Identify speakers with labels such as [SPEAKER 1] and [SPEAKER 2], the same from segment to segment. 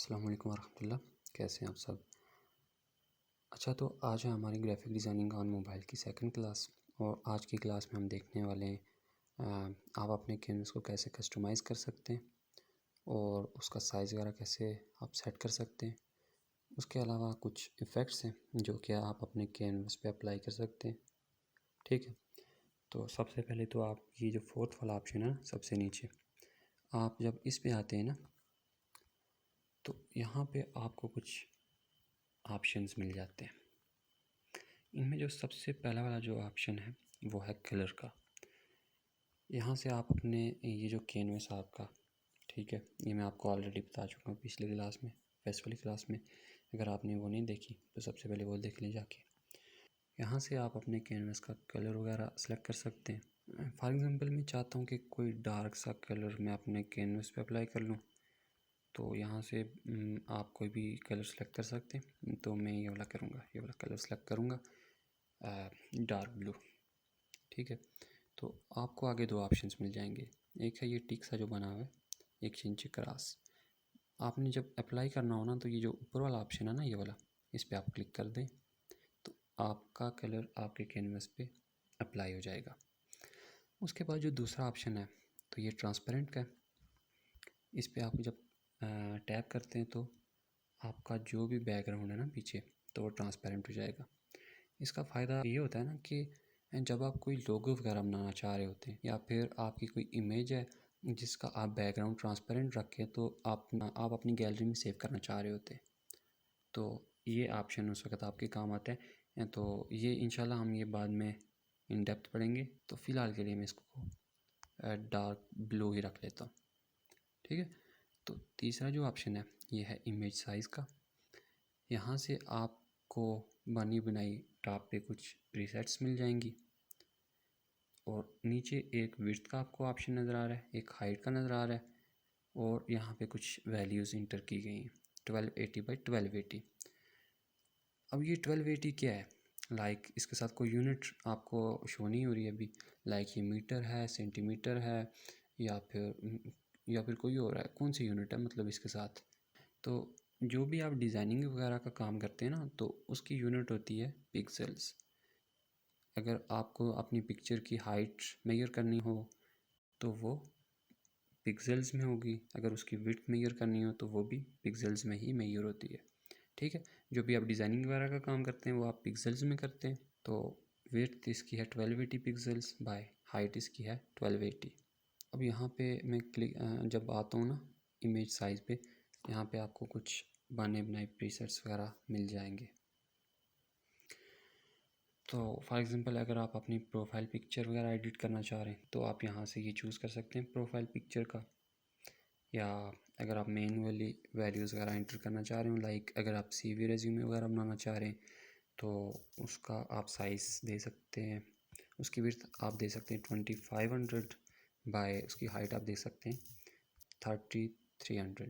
[SPEAKER 1] अस्सलाम वालेकुम वरहमतुल्लाह। कैसे हैं आप सब? अच्छा, तो आज है हमारी ग्राफिक डिज़ाइनिंग ऑन मोबाइल की सेकंड क्लास। और आज की क्लास में हम देखने वाले हैं आप अपने कैनवस को कैसे कस्टमाइज़ कर सकते हैं और उसका साइज़ वगैरह कैसे आप सेट कर सकते हैं। उसके अलावा कुछ इफ़ेक्ट्स हैं जो कि आप अपने कैनवस पे अप्लाई कर सकते हैं। ठीक है, तो सबसे पहले तो आप ये जो फोर्थ वाला ऑप्शन है ना, सबसे नीचे, आप जब इस पे आते हैं ना, तो यहाँ पे आपको कुछ ऑप्शंस मिल जाते हैं। इनमें जो सबसे पहला वाला जो ऑप्शन है वो है कलर का। यहाँ से आप अपने ये जो कैनवस आपका, ठीक है, ये मैं आपको ऑलरेडी बता चुका हूँ पिछली क्लास में, फर्स्ट वाली क्लास में। अगर आपने वो नहीं देखी तो सबसे पहले वो देख लें जाके। यहाँ से आप अपने कैनवस का कलर वगैरह सेलेक्ट कर सकते हैं। फॉर एग्ज़ाम्पल मैं चाहता हूँ कि कोई डार्क सा कलर मैं अपने कैनवस पे अप्लाई कर लूँ, तो यहाँ से आप कोई भी कलर सेलेक्ट कर सकते हैं। तो मैं ये वाला करूँगा, ये वाला कलर सेलेक्ट करूँगा, डार्क ब्लू। ठीक है, तो आपको आगे दो ऑप्शंस मिल जाएंगे। एक है ये टिक सा जो बना हुआ है, एक इंच क्रॉस। आपने जब अप्लाई करना हो ना, तो ये जो ऊपर वाला ऑप्शन है ना, ये वाला, इस पर आप क्लिक कर दें तो आपका कलर आपके कैनवस पे अप्लाई हो जाएगा। उसके बाद जो दूसरा ऑप्शन है तो ये ट्रांसपेरेंट का है। इस पर आप जब टैप करते हैं तो आपका जो भी बैकग्राउंड है ना पीछे, तो वो ट्रांसपेरेंट हो जाएगा। इसका फ़ायदा ये होता है ना कि जब आप कोई लोगो वगैरह बनाना चाह रहे होते हैं या फिर आपकी कोई इमेज है जिसका आप बैकग्राउंड ट्रांसपेरेंट रखें, तो आप अपनी गैलरी में सेव करना चाह रहे होते हैं, तो ये ऑप्शन उस वक्त आपके काम आता है। तो ये इंशाल्लाह हम ये बाद में इन डेप्थ पढ़ेंगे। तो फ़िलहाल के लिए मैं इसको डार्क ब्लू ही रख लेता हूँ। ठीक है, तो तीसरा जो ऑप्शन है ये है इमेज साइज़ का। यहाँ से आपको बनी बनाई टॉप पे कुछ प्रीसेट्स मिल जाएंगी और नीचे एक विड्थ का आपको ऑप्शन नज़र आ रहा है, एक हाइट का नज़र आ रहा है और यहाँ पे कुछ वैल्यूज़ इंटर की गई हैं, 1280 बाई 1280। अब ये 1280 क्या है? लाइक इसके साथ कोई यूनिट आपको शो नहीं हो रही है अभी। लाइक ये मीटर है, सेंटीमीटर है, या फिर कोई और है, कौन सी यूनिट है मतलब इसके साथ। तो जो भी आप डिज़ाइनिंग वगैरह का काम करते हैं ना, तो उसकी यूनिट होती है पिक्सेल्स। अगर आपको अपनी पिक्चर की हाइट मेजर करनी हो तो वो पिक्सेल्स में होगी, अगर उसकी विड्थ मेजर करनी हो तो वो भी पिक्सेल्स में ही मेजर होती है। ठीक है, जो भी आप डिज़ाइनिंग वगैरह का काम करते हैं वो आप पिक्सेल्स में करते हैं। तो विड्थ इसकी है 1280 पिक्सेल्स बाय हाइट इसकी है 1280। अब यहाँ पे मैं जब आता हूँ ना इमेज साइज़ पे, यहाँ पे आपको कुछ बने बनाए प्रीसेट्स वगैरह मिल जाएंगे। तो फॉर एग्ज़ाम्पल अगर आप अपनी प्रोफाइल पिक्चर वगैरह एडिट करना चाह रहे हैं तो आप यहाँ से ये चूज़ कर सकते हैं प्रोफाइल पिक्चर का। या अगर आप मैनुअली वैल्यूज़ वगैरह एंटर करना चाह रहे हो, लाइक अगर आप CV रेज्यूमे वगैरह बनाना चाह रहे हैं तो उसका आप साइज़ दे सकते हैं। उसकी विड्थ आप दे सकते हैं 2500 बाय उसकी हाइट आप दे सकते हैं 3300।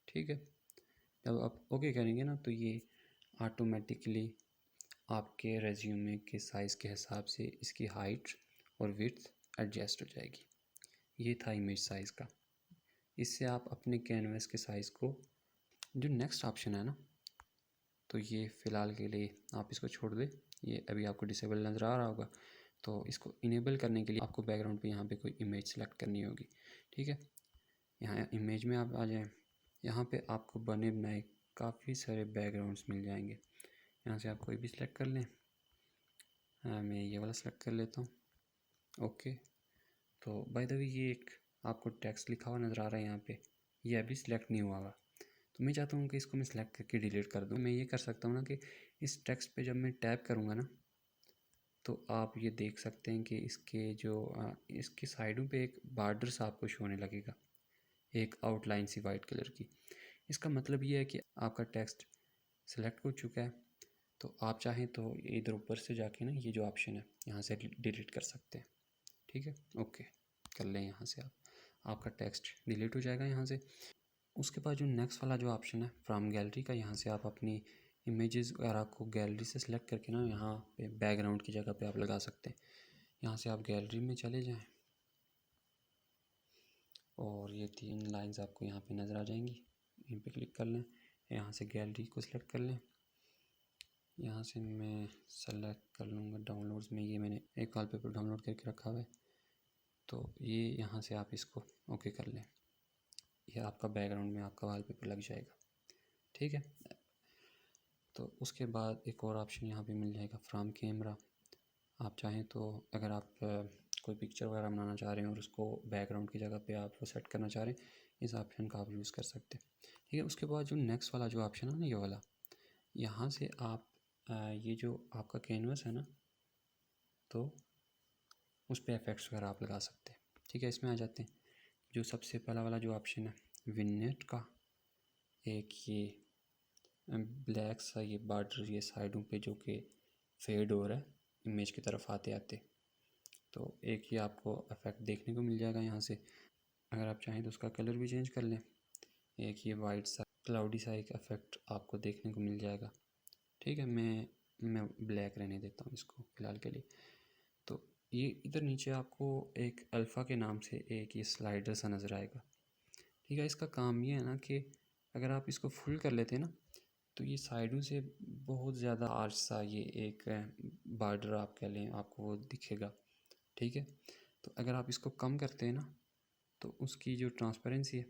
[SPEAKER 1] ठीक है, जब आप ओके करेंगे ना तो ये ऑटोमेटिकली आपके रेज्यूमे के साइज़ के हिसाब से इसकी हाइट और विड्थ एडजस्ट हो जाएगी। ये था इमेज साइज़ का। इससे आप अपने कैनवस के साइज़ को, जो नेक्स्ट ऑप्शन है ना, तो ये फ़िलहाल के लिए आप इसको छोड़ दें। ये अभी आपको डिसेबल नज़र आ रहा होगा, तो इसको इनेबल करने के लिए आपको बैकग्राउंड पे यहाँ पे कोई इमेज सेलेक्ट करनी होगी। ठीक है, यहाँ इमेज में आप आ जाएँ। यहाँ पे आपको बने बनाए काफ़ी सारे बैकग्राउंड्स मिल जाएंगे। यहाँ से आप कोई भी सिलेक्ट कर लें। मैं ये वाला सेलेक्ट कर लेता हूँ। ओके, तो बाय द वे ये एक आपको टेक्स्ट लिखा हुआ नज़र आ रहा है यहाँ पे, ये अभी सिलेक्ट नहीं हुआ हुआ। तो मैं चाहता हूँ कि इसको मैं सिलेक्ट करके डिलीट कर दूँ। मैं ये कर सकता हूँ ना कि इस टेक्स्ट पे जब मैं टैप करूँगा ना, तो आप ये देख सकते हैं कि इसके साइडों पे एक बॉर्डर सा आपको शो होने लगेगा, एक आउटलाइन सी वाइट कलर की। इसका मतलब ये है कि आपका टेक्स्ट सेलेक्ट हो चुका है। तो आप चाहें तो इधर ऊपर से जाके ना ये जो ऑप्शन है यहाँ से डिलीट कर सकते हैं। ठीक है, ओके कर लें। यहाँ से आपका टेक्स्ट डिलीट हो जाएगा यहाँ से। उसके बाद जो नेक्स्ट वाला जो ऑप्शन है फ्रॉम गैलरी का, यहाँ से आप अपनी इमेजेस वगैरह को गैलरी से सिलेक्ट करके ना यहाँ पे बैकग्राउंड की जगह पे आप लगा सकते हैं। यहाँ से आप गैलरी में चले जाएं और ये 3 लाइंस आपको यहाँ पे नज़र आ जाएंगी। यहीं पे क्लिक कर लें, यहाँ से गैलरी को सिलेक्ट कर लें, यहाँ से मैं सेलेक्ट कर लूँगा डाउनलोड्स में, ये मैंने एक वॉलपेपर डाउनलोड करके रखा हुआ है, तो ये यहाँ से आप इसको ओके कर लें, ये आपका बैकग्राउंड में आपका वॉलपेपर लग जाएगा। ठीक है, तो उसके बाद एक और ऑप्शन यहाँ पे मिल जाएगा फ्रॉम कैमरा। आप चाहें तो अगर आप कोई पिक्चर वगैरह बनाना चाह रहे हैं और उसको बैकग्राउंड की जगह पे आप वो सेट करना चाह रहे हैं, इस ऑप्शन का आप यूज़ कर सकते हैं। ठीक है, उसके बाद जो नेक्स्ट वाला जो ऑप्शन है ना, ये वाला, यहाँ से आप ये जो आपका कैनवस है ना, तो उस पर इफेक्ट्स वगैरह आप लगा सकते हैं। ठीक है, इसमें आ जाते हैं। जो सबसे पहला वाला जो ऑप्शन है विनेट का, एक ये ब्लैक सा ये बॉर्डर ये साइडों पे जो कि फेड हो रहा है इमेज की तरफ आते आते, तो एक ये आपको इफेक्ट देखने को मिल जाएगा यहाँ से। अगर आप चाहें तो उसका कलर भी चेंज कर लें। एक ये वाइट सा क्लाउडी सा एक इफेक्ट आपको देखने को मिल जाएगा। ठीक है, मैं ब्लैक रहने देता हूँ इसको फ़िलहाल के लिए। तो ये इधर नीचे आपको एक अल्फ़ा के नाम से एक ये स्लाइडर सा नज़र आएगा। ठीक है, इसका काम ये है ना कि अगर आप इसको फुल कर लेते हैं ना, तो ये साइडों से बहुत ज़्यादा आर्च सा ये एक बॉर्डर आप कह लें, आपको वो दिखेगा। ठीक है, तो अगर आप इसको कम करते हैं ना, तो उसकी जो ट्रांसपेरेंसी है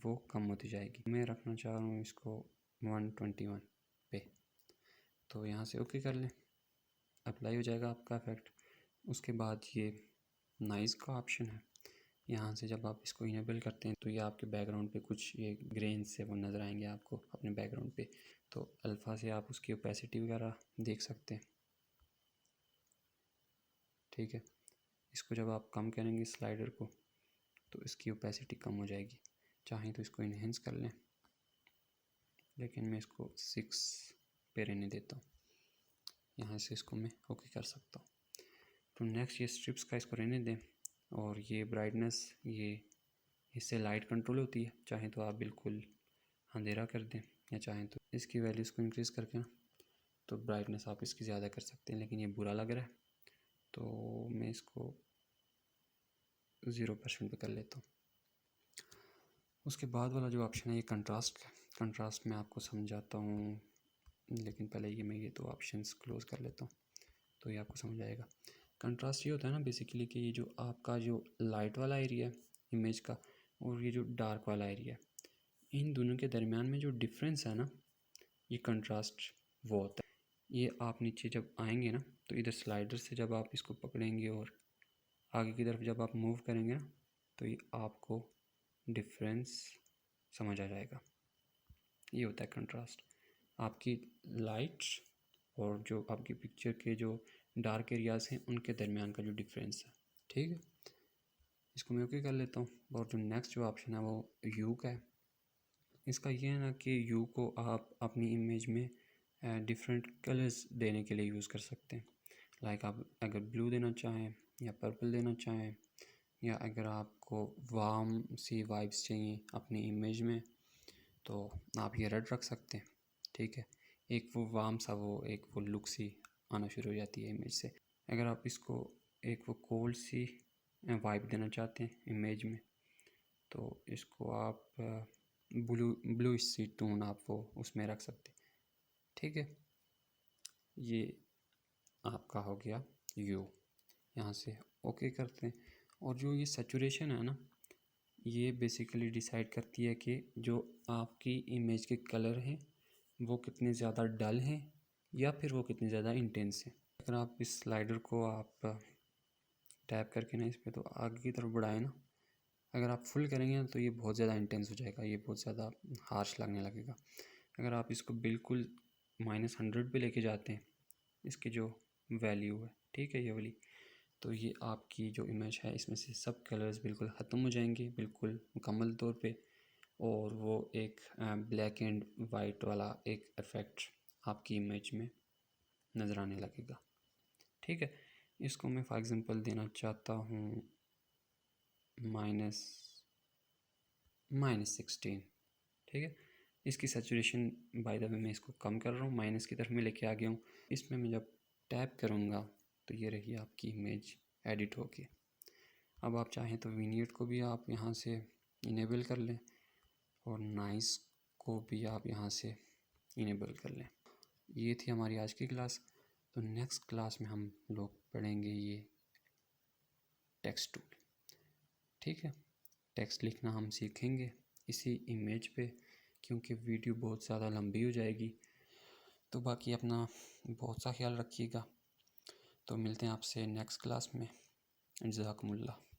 [SPEAKER 1] वो कम होती जाएगी। मैं रखना चाह रहा हूँ इसको 121 पे, तो यहाँ से ओके कर लें, अप्लाई हो जाएगा आपका इफेक्ट। उसके बाद ये नाइस का ऑप्शन है, यहाँ से जब आप इसको इनेबल करते हैं तो ये आपके बैकग्राउंड पे कुछ ये ग्रेन से वो नज़र आएंगे आपको अपने बैकग्राउंड पे। तो अल्फ़ा से आप उसकी ओपेसिटी वगैरह देख सकते हैं। ठीक है, इसको जब आप कम करेंगे स्लाइडर को, तो इसकी ओपेसिटी कम हो जाएगी। चाहें तो इसको इन्हेंस कर लें, लेकिन मैं इसको 6 पे रहने देता हूँ। यहाँ से इसको मैं ओके कर सकता हूँ। तो नेक्स्ट ये स्ट्रिप्स का इसको रहने दें, और ये ब्राइटनेस ये इससे लाइट कंट्रोल होती है। चाहें तो आप बिल्कुल अंधेरा कर दें, या चाहें तो इसकी वैल्यूज़ को इंक्रीज़ करके ना, तो ब्राइटनेस आप इसकी ज़्यादा कर सकते हैं। लेकिन ये बुरा लग रहा है तो मैं इसको 0% पे कर लेता हूँ। उसके बाद वाला जो ऑप्शन है ये कंट्रास्ट का। कंट्रास्ट में आपको समझाता हूँ, लेकिन पहले ये तो ऑप्शंस क्लोज़ कर लेता हूँ, तो ये आपको समझ आएगा। कंट्रास्ट ये होता है ना बेसिकली कि ये जो आपका जो लाइट वाला एरिया है इमेज का, और ये जो डार्क वाला एरिया है, इन दोनों के दरमियान में जो डिफरेंस है ना, ये कंट्रास्ट वो होता है। ये आप नीचे जब आएंगे ना, तो इधर स्लाइडर से जब आप इसको पकड़ेंगे और आगे की तरफ जब आप मूव करेंगे ना, तो ये आपको डिफरेंस समझ आ जाएगा। ये होता है कंट्रास्ट, आपकी लाइट और जो आपकी पिक्चर के जो डार्क एरियाज हैं उनके दरमियान का जो डिफरेंस है। ठीक है, इसको मैं ओके कर लेता हूँ। और जो नेक्स्ट जो ऑप्शन है वो यू का है। इसका ये है ना कि यू को आप अपनी इमेज में डिफरेंट कलर्स देने के लिए यूज़ कर सकते हैं। लाइक आप अगर ब्लू देना चाहें या पर्पल देना चाहें, या अगर आपको वार्म सी वाइब्स चाहिए अपनी इमेज में, तो आप ये रेड रख सकते हैं। ठीक है, एक वो वार्म सा वो एक वो लुक सी आना शुरू हो जाती है इमेज से। अगर आप इसको एक वो कोल्ड सी वाइब देना चाहते हैं इमेज में, तो इसको आप ब्लू सी टोन आप वो उसमें रख सकते हैं। ठीक है, ये आपका हो गया यू। यहाँ से ओके करते हैं। और जो ये सैचुरेशन है ना, ये बेसिकली डिसाइड करती है कि जो आपकी इमेज के कलर हैं वो कितने ज़्यादा डल हैं या फिर वो कितने ज़्यादा इंटेंस हैं। अगर आप इस स्लाइडर को आप टैप करके ना इस पर तो आगे की तरफ बढ़ाएं ना, अगर आप फुल करेंगे ना तो ये बहुत ज़्यादा इंटेंस हो जाएगा, ये बहुत ज़्यादा हार्श लगने लगेगा। अगर आप इसको बिल्कुल -100 पे लेके जाते हैं, इसकी जो वैल्यू है, ठीक है, ये वाली, तो ये आपकी जो इमेज है इसमें से सब कलर्स बिल्कुल ख़त्म हो जाएंगे, बिल्कुल मुकम्मल तौर पे, और वो एक ब्लैक एंड वाइट वाला एक इफ़ेक्ट आपकी इमेज में नज़र आने लगेगा। ठीक है, इसको मैं फॉर एग्ज़ाम्पल देना चाहता हूँ -16। ठीक है, इसकी सैचुरेशन बाय द वे मैं इसको कम कर रहा हूँ, माइनस की तरफ मैं लेके आ गया हूँ। इसमें मैं जब टैप करूँगा तो ये रही आपकी इमेज एडिट होके। अब आप चाहें तो विनियट को भी आप यहाँ से इनेबल कर लें, और नाइस को भी आप यहाँ से इनेबल कर लें। ये थी हमारी आज की क्लास। तो नेक्स्ट क्लास में हम लोग पढ़ेंगे ये टेक्स्ट टूल। ठीक है, टेक्स्ट लिखना हम सीखेंगे इसी इमेज पे, क्योंकि वीडियो बहुत ज़्यादा लंबी हो जाएगी। तो बाकी अपना बहुत सा ख्याल रखिएगा। तो मिलते हैं आपसे नेक्स्ट क्लास में। जज़ाकुमुल्लाह।